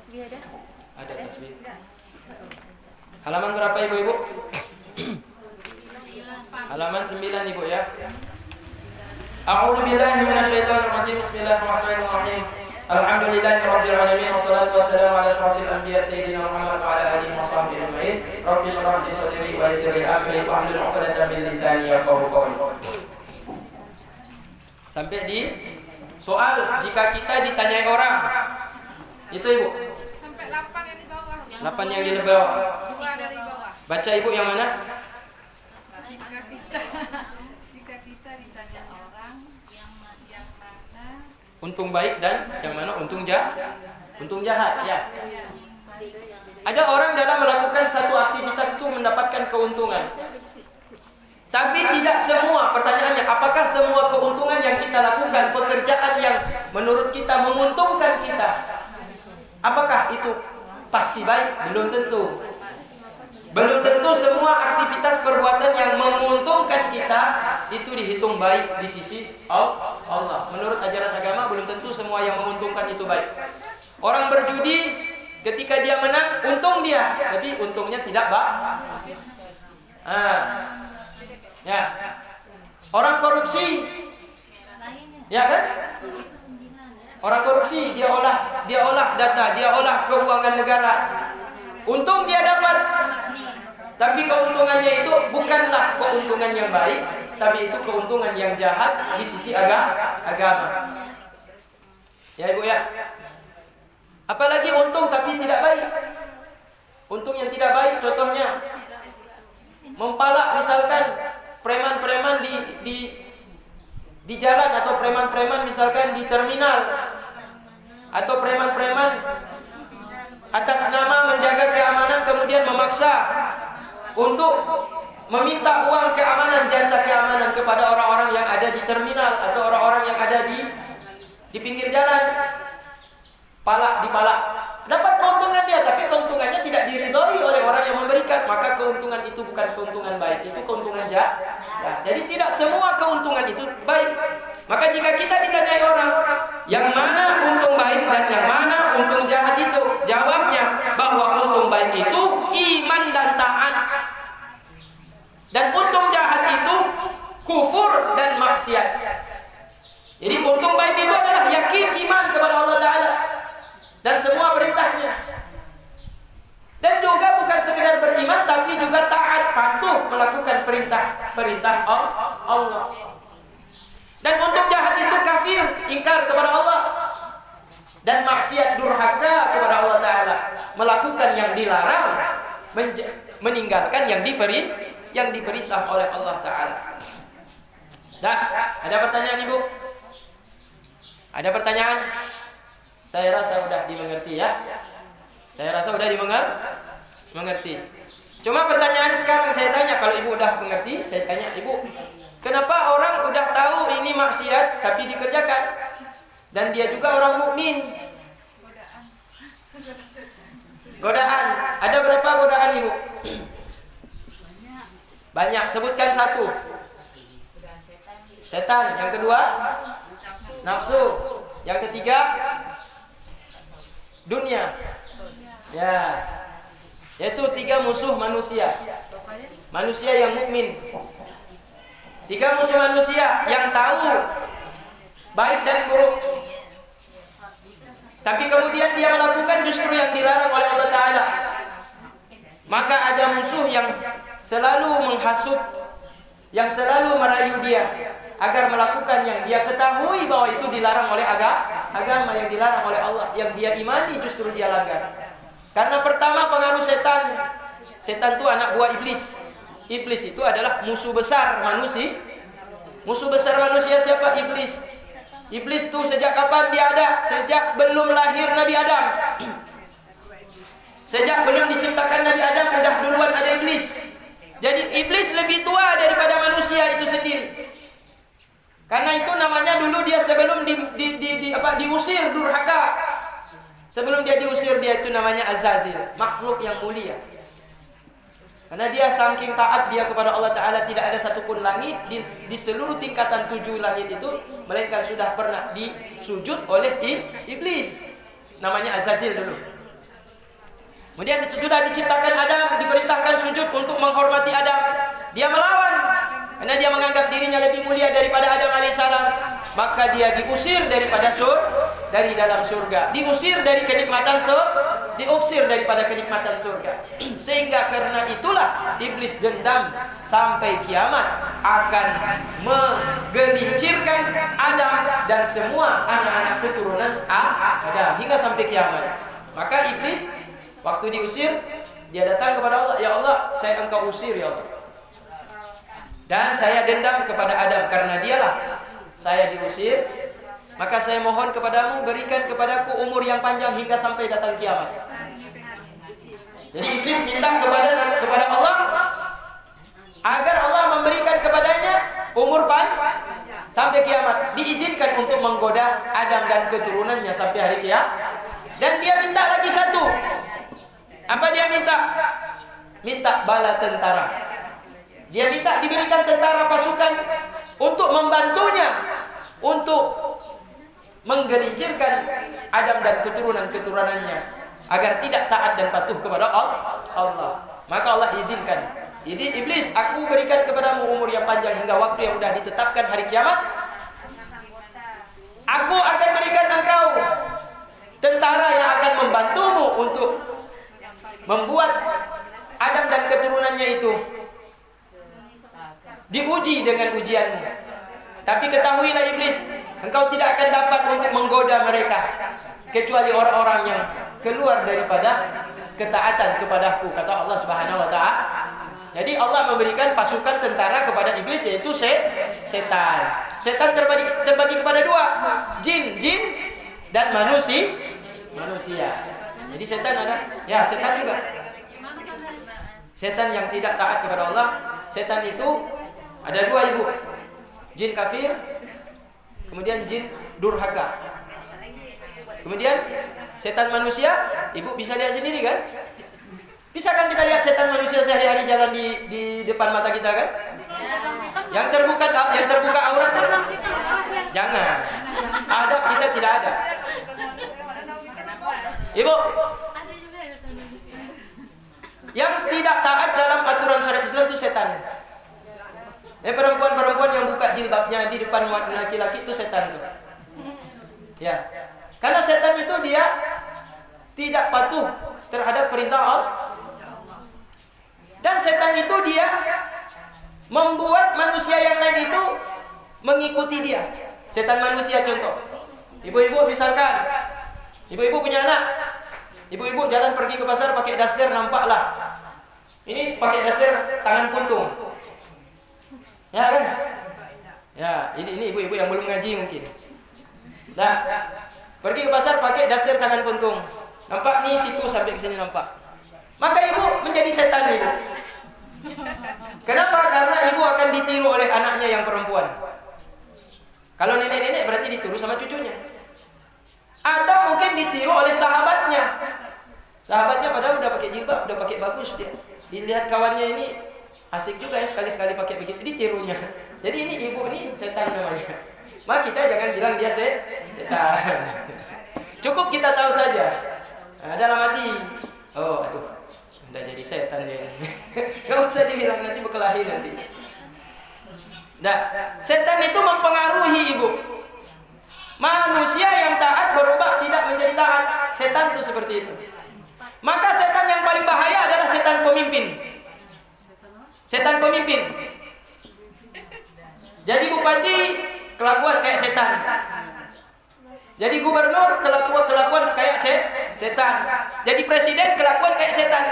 Ada tasbih. Halaman berapa ibu-ibu? Halaman 9 ibu ya. A'udzu billahi minasyaitonir rajim. Bismillahirrahmanirrahim. Alhamdulillahirabbil alamin wassalatu wassalamu ala asyrafil anbiya sayyidina Muhammad wa ala alihi washabbihi ajmain. Rabbi shrah li sadri wa yassir li amri wahlul 'uqdatam min lisani yafqahu qawli. Sampai di soal jika kita ditanyai orang. Itu ibu. Sampai 8 yang di bawah. 8 yang di bawah. 2 dari bawah. Baca ibu yang mana? Jika kita ditanya orang yang mana Untung baik dan yang mana untung jahat ya. Ada orang dalam melakukan satu aktivitas itu mendapatkan keuntungan. Tapi tidak semua, pertanyaannya apakah semua keuntungan yang kita lakukan, pekerjaan yang menurut kita menguntungkan kita, apakah itu pasti baik? Belum tentu. Belum tentu semua aktivitas perbuatan yang menguntungkan kita itu dihitung baik di sisi Allah. Menurut ajaran agama belum tentu semua yang menguntungkan itu baik. Orang berjudi ketika dia menang untung dia, tapi untungnya tidak baik. Ya. Orang korupsi, ya kan? Orang korupsi dia olah data, dia olah keuangan negara. Untung dia dapat, tapi keuntungannya itu bukanlah keuntungan yang baik, tapi itu keuntungan yang jahat di sisi agama. Ya ibu ya. Apalagi untung tapi tidak baik. Untung yang tidak baik contohnya mempalak misalkan preman-preman di jalan, atau preman-preman misalkan di terminal, atau preman-preman atas nama menjaga keamanan kemudian memaksa untuk meminta uang keamanan, jasa keamanan kepada orang-orang yang ada di terminal atau orang-orang yang ada di pinggir jalan. Dipalak. Dapat keuntungan dia, tapi keuntungannya tidak diridhoi oleh orang yang memberikan, maka keuntungan itu bukan keuntungan baik, itu keuntungan jahat. Jadi tidak semua keuntungan itu baik. Maka jika kita ditanyai orang, yang mana untung baik dan yang mana untung jahat itu, jawabnya bahwa untung baik itu iman dan taat. Dan untung jahat itu kufur dan maksiat. Jadi untung baik itu adalah yakin iman kepada Allah Ta'ala dan semua perintahnya. Dan juga bukan sekedar beriman, tapi juga taat, patuh melakukan perintah Allah. Dan untung jahat itu kafir, ingkar kepada Allah, dan maksiat, durhaka kepada Allah Ta'ala, melakukan yang dilarang, meninggalkan yang diperintah oleh Allah Ta'ala. Dah, ada pertanyaan ibu? Ada pertanyaan? Saya rasa sudah dimengerti ya. Saya rasa sudah dimengerti. Cuma pertanyaan sekarang saya tanya, kalau ibu udah mengerti, saya tanya ibu, kenapa orang udah tahu ini maksiat tapi dikerjakan? Dan dia juga orang mukmin. Godaan. Ada berapa godaan ibu? Banyak. Sebutkan satu. Setan. Yang kedua, nafsu. Yang ketiga, dunia. Ya. Yaitu 3 musuh manusia. Manusia yang mukmin. 3 musuh manusia yang tahu baik dan buruk, tapi kemudian dia melakukan justru yang dilarang oleh Allah Ta'ala. Maka ada musuh yang selalu menghasut, yang selalu merayu dia agar melakukan yang dia ketahui bahwa itu dilarang oleh agama, yang dilarang oleh Allah, yang dia imani justru dia langgar. Karena pertama pengaruh setan. Setan itu anak buah iblis. Iblis itu adalah musuh besar manusia. Musuh besar manusia siapa? Iblis. Iblis itu sejak kapan dia ada? Sejak belum lahir Nabi Adam. Sejak belum diciptakan Nabi Adam udah duluan ada iblis. Jadi iblis lebih tua daripada manusia itu sendiri. Karena itu namanya dulu dia sebelum diusir durhaka. Sebelum dia diusir, dia itu namanya Azazil, makhluk yang mulia. Karena dia saking taat dia kepada Allah Ta'ala, tidak ada satupun langit di seluruh tingkatan 7 langit itu melainkan sudah pernah disujud oleh iblis. Namanya Azazil dulu. Kemudian sesudah diciptakan Adam, diperintahkan sujud untuk menghormati Adam. Dia melawan karena dia menganggap dirinya lebih mulia daripada Adam alaihissalam. Maka dia diusir dari dalam surga. Diusir dari kenikmatan diusir daripada kenikmatan surga. Sehingga karena itulah iblis dendam sampai kiamat akan menggelincirkan Adam dan semua anak-anak keturunan Adam hingga sampai kiamat. Maka iblis waktu diusir, dia datang kepada Allah, ya Allah, saya engkau usir ya Allah. Dan saya dendam kepada Adam karena dialah saya diusir. Maka saya mohon kepadamu, berikan kepadaku umur yang panjang hingga sampai datang kiamat. Jadi iblis minta kepada Allah agar Allah memberikan kepadanya umur panjang sampai kiamat. Diizinkan untuk menggoda Adam dan keturunannya sampai hari kiamat. Dan dia minta lagi satu. Apa dia minta? Minta bala tentara. Dia minta diberikan tentara pasukan untuk membantunya untuk menggelincirkan Adam dan keturunan-keturunannya agar tidak taat dan patuh kepada Allah. Maka Allah izinkan. Jadi iblis, aku berikan kepadamu umur yang panjang hingga waktu yang sudah ditetapkan hari kiamat. Aku akan berikan engkau tentara yang akan membantumu untuk membuat Adam dan keturunannya itu diuji dengan ujianmu. Tapi ketahuilah iblis, engkau tidak akan dapat untuk menggoda mereka kecuali orang-orang yang keluar daripada ketaatan kepadaku, kata Allah Subhanahu wa taala. Jadi Allah memberikan pasukan tentara kepada iblis, yaitu setan. Setan terbagi kepada dua, jin dan manusia. Jadi setan setan juga. Setan yang tidak taat kepada Allah, setan itu ada dua, Ibu. Jin kafir, kemudian jin durhaka. Kemudian setan manusia, Ibu bisa lihat sendiri kan? Bisa kan kita lihat setan manusia sehari-hari jalan di depan mata kita kan? Yang terbuka aurat. Jangan. Adab kita tidak ada. Ibu, yang tidak taat dalam aturan syariat Islam itu setan. Perempuan-perempuan yang buka jilbabnya di depan laki-laki itu setan tuh. Ya. Karena setan itu dia tidak patuh terhadap perintah Allah. Dan setan itu dia membuat manusia yang lain itu mengikuti dia. Setan manusia contoh. Ibu-ibu misalkan, ibu-ibu punya anak. Ibu-ibu jalan pergi ke pasar pakai daster, nampaklah. Ini pakai daster tangan puntung. Ya kan? Ya, ini ibu-ibu yang belum ngaji mungkin. Nah, pergi ke pasar pakai daster tangan puntung. Nampak nih siku sampai ke sini nampak. Maka ibu menjadi setan ibu. Kenapa? Karena ibu akan ditiru oleh anaknya yang perempuan. Kalau nenek-nenek berarti ditiru sama cucunya. Atau mungkin ditiru oleh sahabatnya. Sahabatnya padahal udah pakai jilbab, udah pakai bagus dia. Dilihat kawannya ini asik juga ya, sekali-sekali pakai begitu, ditirunya. Jadi ini ibu nih setan namanya. Maka kita jangan bilang dia setan. Cukup kita tahu saja. Dalam hati, oh aduh, udah jadi setan dia ini. Gak usah dibilang, nanti berkelahi nanti. Nah, setan itu mempengaruhi ibu. Manusia yang taat berubah tidak menjadi taat. Setan itu seperti itu. Maka setan yang paling bahaya adalah setan pemimpin. Setan pemimpin. Jadi bupati kelakuan kayak setan. Jadi gubernur kelakuan kayak setan. Jadi presiden kelakuan kayak setan.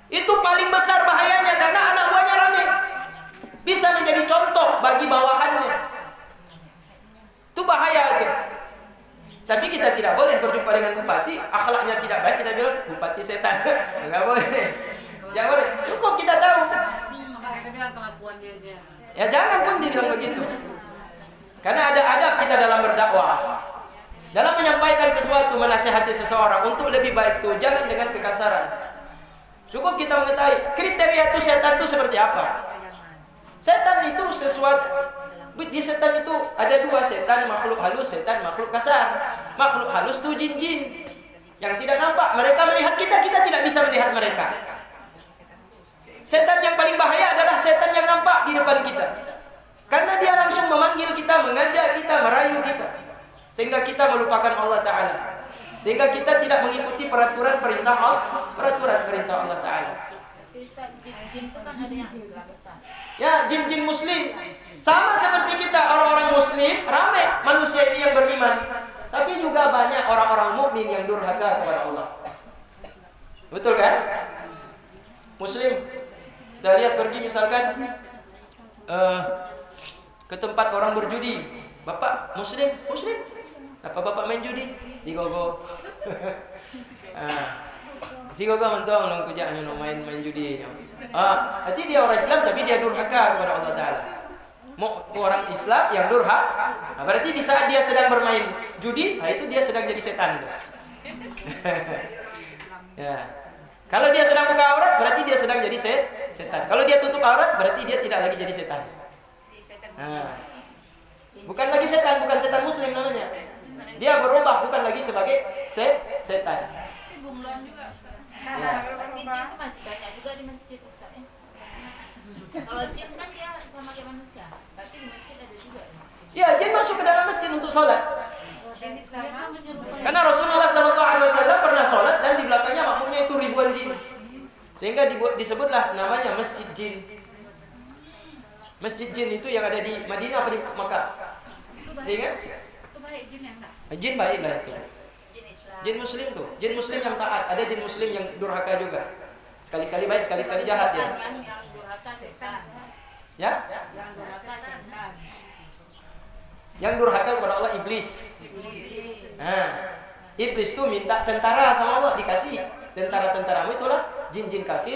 Itu paling besar bahayanya karena anak buahnya rame. Bisa menjadi contoh bagi bawahannya. Itu bahaya itu. Tapi kita tidak boleh berjumpa dengan bupati, akhlaknya tidak baik, kita bilang bupati setan. Enggak boleh. Jangan boleh. Cukup kita tahu. Kita bilang kelakuan dia aja. Ya jangan pun dibilang begitu. Karena ada adab kita dalam berdakwah. Dalam menyampaikan sesuatu, menasihati seseorang untuk lebih baik itu jangan dengan kekasaran. Cukup kita mengetahui kriteria itu setan itu seperti apa. Setan itu sesuatu. Di setan itu ada dua, setan makhluk halus, setan makhluk kasar. Makhluk halus itu jin-jin. Yang tidak nampak, mereka melihat kita, kita tidak bisa melihat mereka. Setan yang paling bahaya adalah setan yang nampak di depan kita. Karena dia langsung memanggil kita, mengajak kita, merayu kita. Sehingga kita melupakan Allah Ta'ala. Sehingga kita tidak mengikuti peraturan perintah Allah Ta'ala. Jin itu kan ada yang Islam, Ustaz. Ya, jin-jin muslim. Sama seperti kita, orang-orang muslim, ramai manusia ini yang beriman. Tapi juga banyak orang-orang mukmin yang durhaka kepada Allah. Betul kan? Muslim, kita lihat pergi misalkan ke tempat orang berjudi. Bapak muslim, apa bapak main judi? Digogo. Sigogo mentong long kujak main judi. Berarti dia orang Islam tapi dia durhaka kepada Allah Taala. Mau orang Islam yang durhaka, berarti di saat dia sedang bermain judi, itu dia sedang jadi setan. Ya. Kalau dia sedang buka aurat, berarti dia sedang jadi setan. Kalau dia tutup aurat, berarti dia tidak lagi jadi setan. Bukan lagi setan, bukan setan muslim namanya. Dia berubah bukan lagi sebagai setan. Tapi bunglon juga. Ya. Tapi jin itu masih banyak juga di masjid, Ustaz. Kalau jin kan dia sama kayak manusia. Berarti di masjid ada juga. Ya, jin masuk ke dalam masjid untuk sholat. Karena Rasulullah SAW pernah sholat dan di belakangnya makmumnya itu ribuan jin. Sehingga disebutlah namanya Masjid Jin. Masjid Jin itu yang ada di Madinah apa di Makkah? Sehingga Itu baik jin yang enggak? jin baik lah itu. Jin Islam. Jin muslim tuh, jin muslim yang taat. Ada jin muslim yang durhaka juga. Sekali-sekali baik, sekali-sekali jahat ya. Yang durhaka setan. Ya? Yang durhaka setan. Yang durhaka kepada Allah iblis. Nah, iblis tuh minta tentara sama Allah dikasih. Tentara-tentaramu itulah jin-jin kafir.